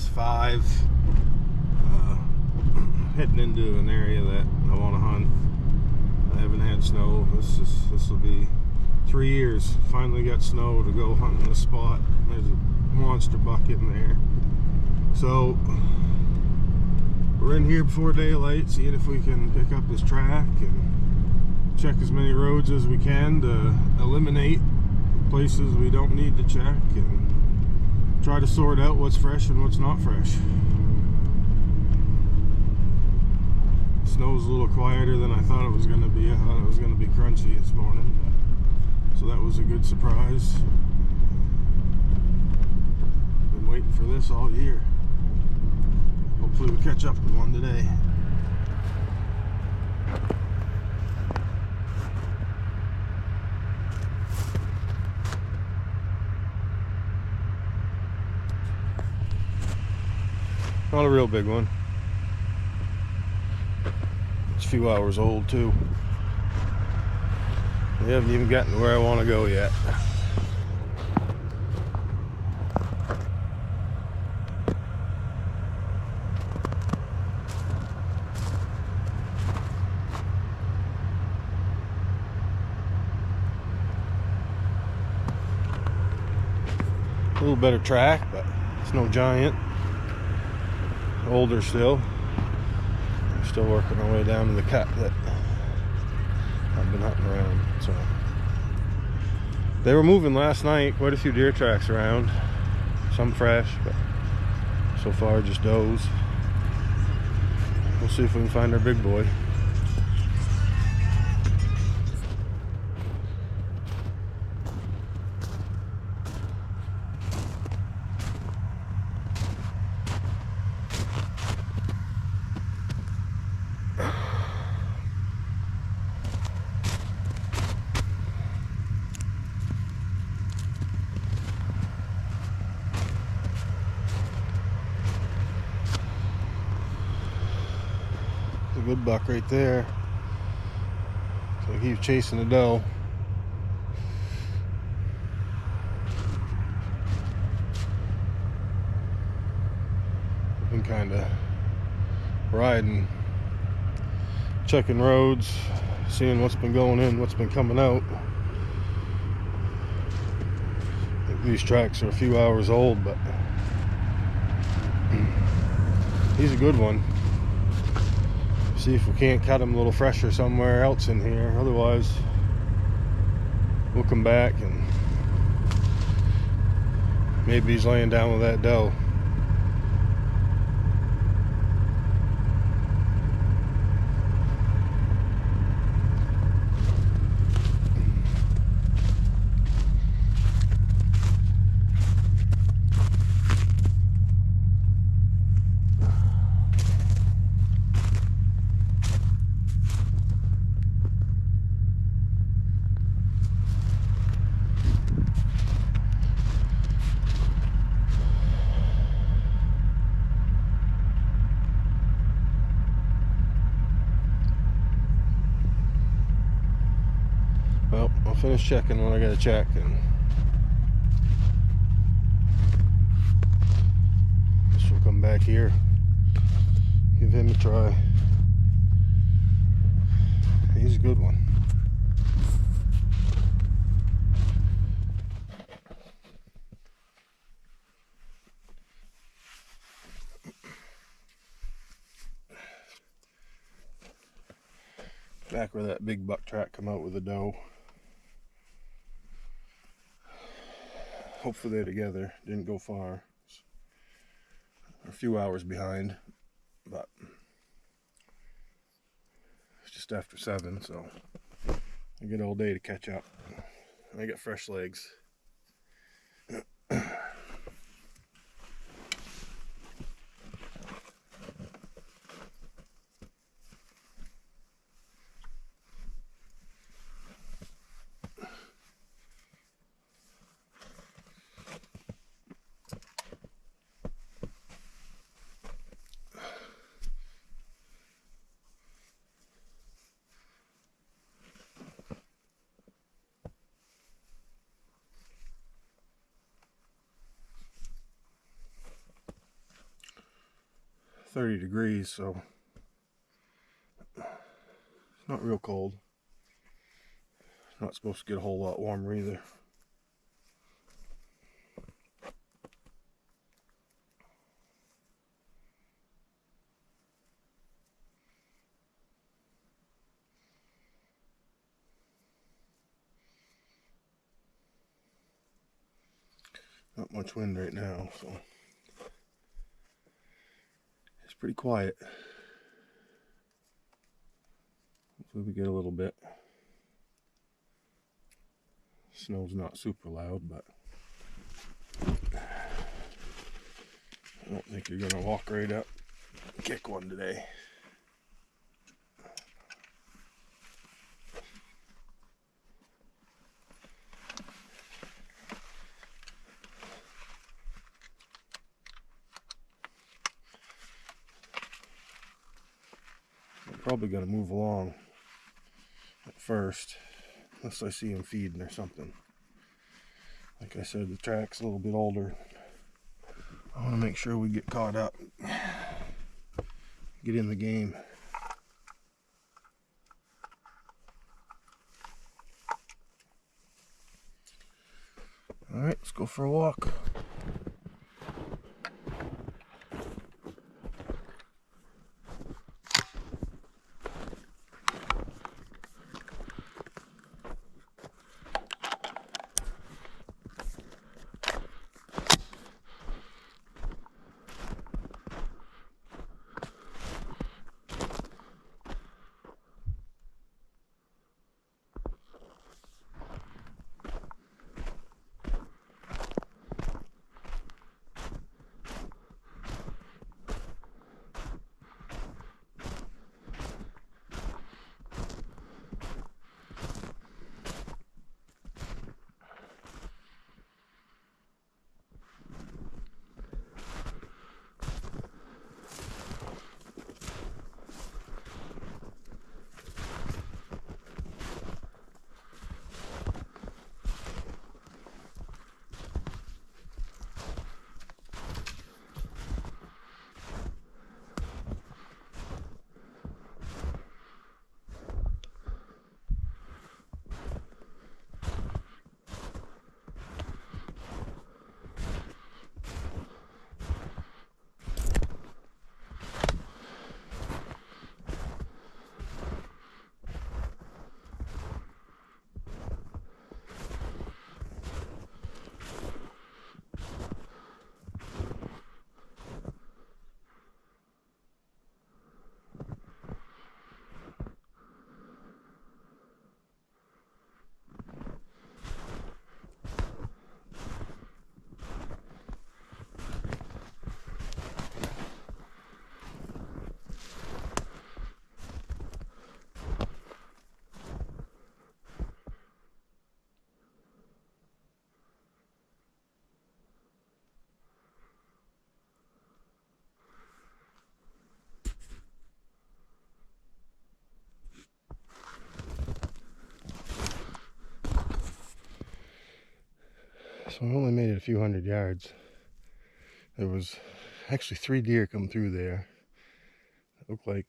past 5. Heading into an area that I want to hunt. I haven't had snow. This will be 3 years. Finally got snow to go hunting this spot. There's a monster buck in there. So we're in here before daylight, seeing if we can pick up this track and check as many roads as we can to eliminate places we don't need to check and try to sort out what's fresh and what's not fresh. Snow's a little quieter than I thought it was going to be. I thought it was going to be crunchy this morning, so that was a good surprise. Been waiting for this all year. Hopefully we catch up with one today. Not a real big one. It's a few hours old too. We haven't even gotten to where I want to go yet. A little better track, but it's no giant. Older still. We're still working our way down to the cut that I've been hunting around. So they were moving last night, quite a few deer tracks around, some fresh, but so far just does. We'll see if we can find our big boy. Good buck right there. So he was chasing the doe. Been kind of riding, checking roads, seeing what's been going in, what's been coming out. I think these tracks are a few hours old, but he's a good one. See if we can't cut him a little fresher somewhere else in here. Otherwise, we'll come back and maybe he's laying down with that doe. Well, I'll finish checking what I gotta check and guess we'll come back here, give him a try. He's a good one. Back where that big buck track come out with a doe. Hopefully they're together. Didn't go far. We're a few hours behind, but it's just after 7, so I get all day to catch up. I got fresh legs. 30 degrees, so it's not real cold. It's not supposed to get a whole lot warmer either. Not much wind right now, so it's pretty quiet. Hopefully we get a little bit. Snow's not super loud, but I don't think you're gonna walk right up and kick one today. I'm probably gonna move along at first, unless I see him feeding or something. Like I said, the track's a little bit older. I want to make sure we get caught up, get in the game. All right, let's go for a walk. So I only made it a few hundred yards. There was actually 3 deer come through there. It looked like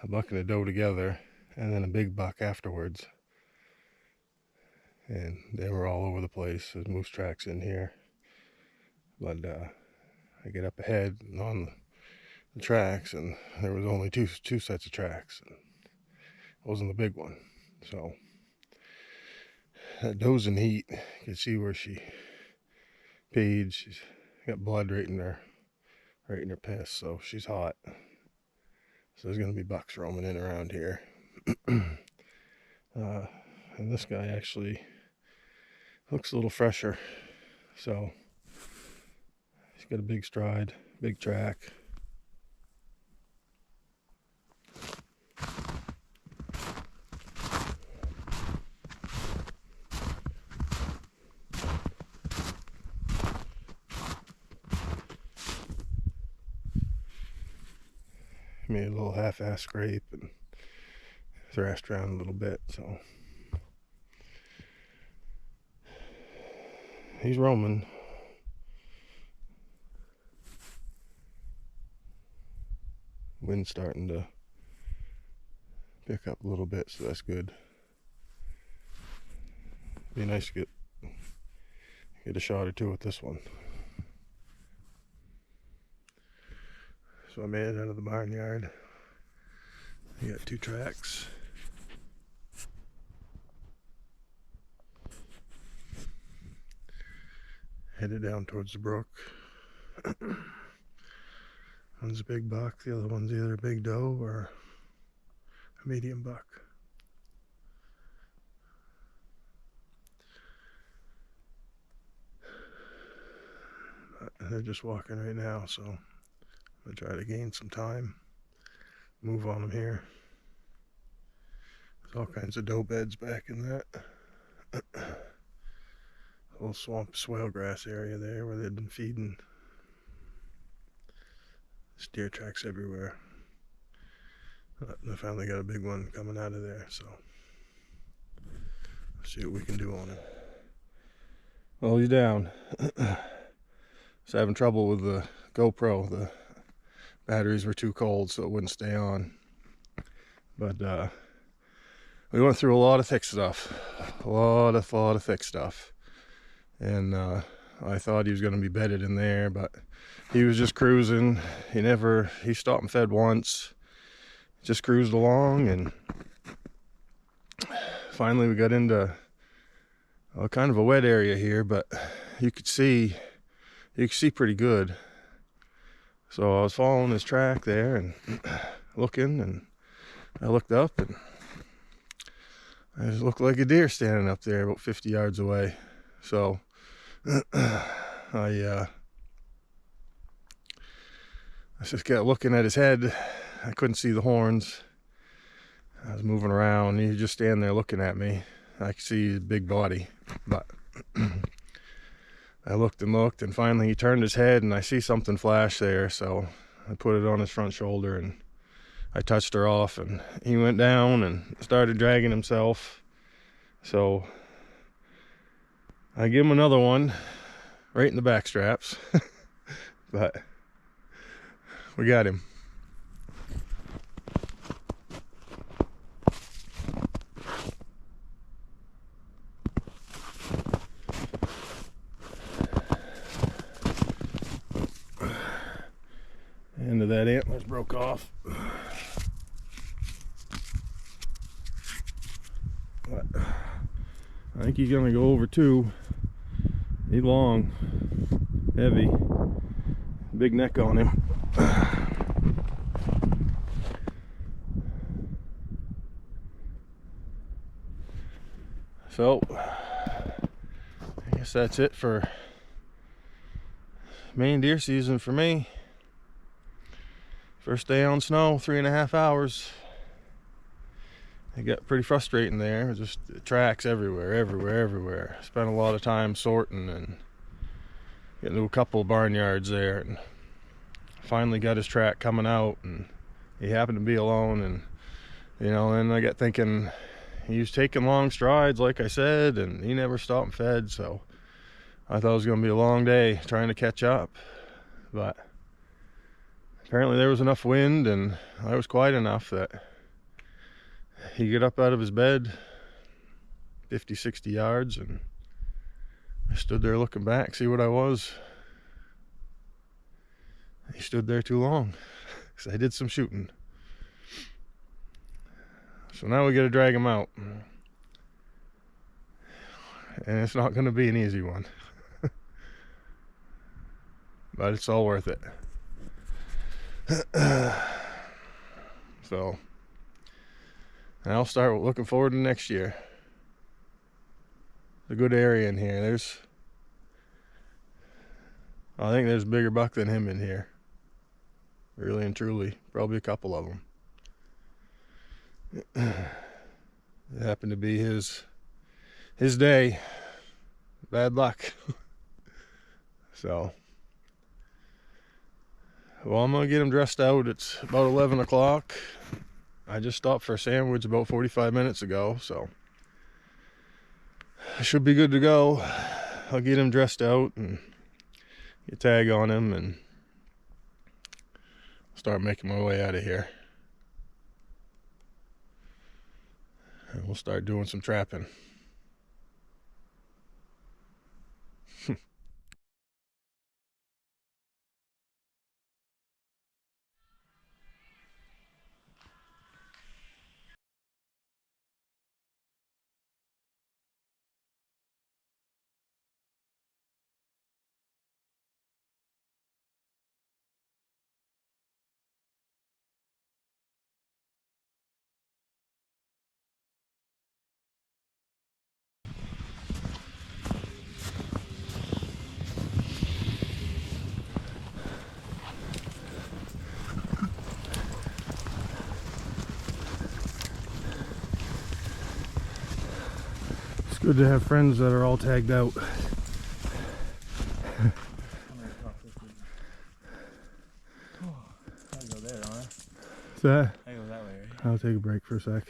a buck and a doe together, and then a big buck afterwards. And they were all over the place. There's moose tracks in here. But I get up ahead and on the tracks, and there was only two sets of tracks. And it wasn't the big one. So that doe's in heat. You can see where she peed. She's got blood right in her piss, so she's hot. So there's gonna be bucks roaming in around here. And this guy actually looks a little fresher. So he's got a big stride, big track. Made a little half-ass scrape and thrashed around a little bit, so he's roaming. Wind's starting to pick up a little bit, so that's good. Be nice to get a shot or two with this one. So I made it out of the barnyard. I got 2 tracks. Headed down towards the brook. One's a big buck, the other one's either a big doe or a medium buck. But they're just walking right now, so I'm gonna try to gain some time, move on them here. There's all kinds of doe beds back in that little swamp swale grass area there where they've been feeding. There's deer tracks everywhere. I finally got a big one coming out of there, so let's see what we can do on him. Well, he's down. Was having trouble with the GoPro. The batteries were too cold, so it wouldn't stay on. But we went through a lot of thick stuff, a lot of thick stuff, and I thought he was going to be bedded in there, but he was just cruising. He stopped and fed once, just cruised along, and finally we got into kind of a wet area here, but you could see pretty good. So I was following his track there and looking, and I looked up and it looked like a deer standing up there about 50 yards away. So I just kept looking at his head. I couldn't see the horns. I was moving around. He was just standing there looking at me. I could see his big body, but I looked and looked, and finally he turned his head, and I see something flash there, so I put it on his front shoulder, and I touched her off, and he went down and started dragging himself. So I give him another one right in the back straps, but we got him. End of that antlers broke off. But I think he's gonna go over 2. He's long, heavy, big neck on him. So I guess that's it for Maine deer season for me. First day on snow, 3.5 hours. It got pretty frustrating there. Just tracks everywhere. Spent a lot of time sorting and getting to a couple of barnyards there, and finally got his track coming out, and he happened to be alone. And and I got thinking, he was taking long strides, like I said, and he never stopped and fed. So I thought it was going to be a long day trying to catch up, but apparently there was enough wind, and I was quiet enough that he got up out of his bed 50-60 yards, and I stood there looking back, see what I was. He stood there too long because I did some shooting. So now we got to drag him out, and it's not going to be an easy one. But it's all worth it. So, and I'll start looking forward to next year. It's a good area in here. I think there's a bigger buck than him in here. Really and truly, probably a couple of them. It happened to be his day. Bad luck. So, well, I'm gonna get him dressed out. It's about 11 o'clock. I just stopped for a sandwich about 45 minutes ago, so I should be good to go. I'll get him dressed out and get a tag on him and start start making my way out of here. And we'll start doing some trapping. It's good to have friends that are all tagged out. I go there, don't I? What's that? I go that way, right? I'll take a break for a sec.